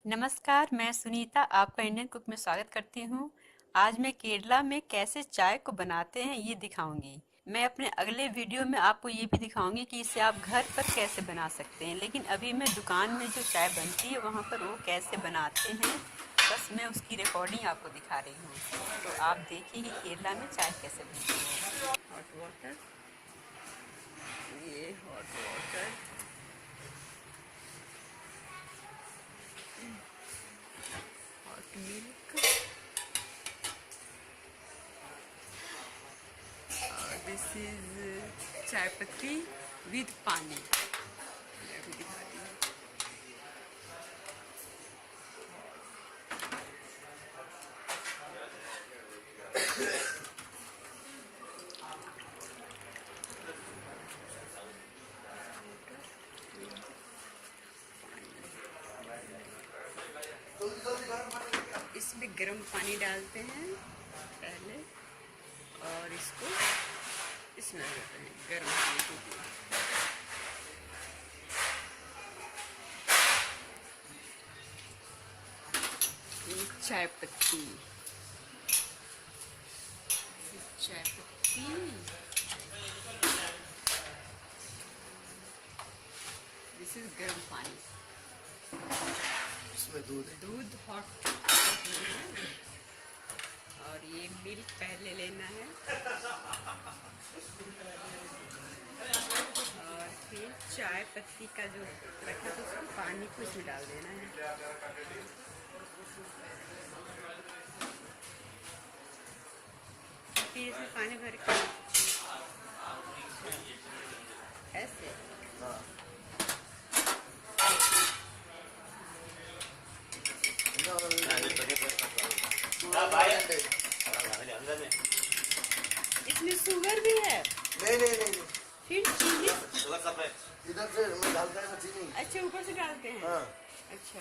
नमस्कार, मैं सुनीता आपका इंडियन कुक में स्वागत करती हूँ। आज मैं केरला में कैसे चाय को बनाते हैं ये दिखाऊंगी। मैं अपने अगले वीडियो में आपको ये भी दिखाऊंगी कि इसे आप घर पर कैसे बना सकते हैं। लेकिन अभी मैं दुकान में जो चाय बनती है वहाँ पर वो कैसे बनाते हैं, बस मैं उसकी रिकॉर्डिंग आपको दिखा रही हूँ। तो आप देखिए कि केरला में चाय कैसे बनती है। हॉट वाटर, ये hot water, hot milk, this is चाय पत्ती विद पानी। मैं अभी दिखाती हूँ। इसमें गर्म पानी डालते हैं पहले और इसको इसमें डालते हैं गर्म पानी के लिए। ये चाय पत्ती, चाय पत्ती, दिस इज गर्म पानी, इसमें दूध है। दूध हॉट और ये मिल्क पहले लेना है और फिर चाय पत्ती का जो रखा था उसको पानी को इसमें डाल देना है। फिर इसमें पानी भर के ऐसे इसमें शुगर भी है। नहीं नहीं नहीं नहीं। फिर चीनी इधर से मैं डालता है ना चीनी। अच्छा ऊपर से डालते हैं। हाँ। अच्छा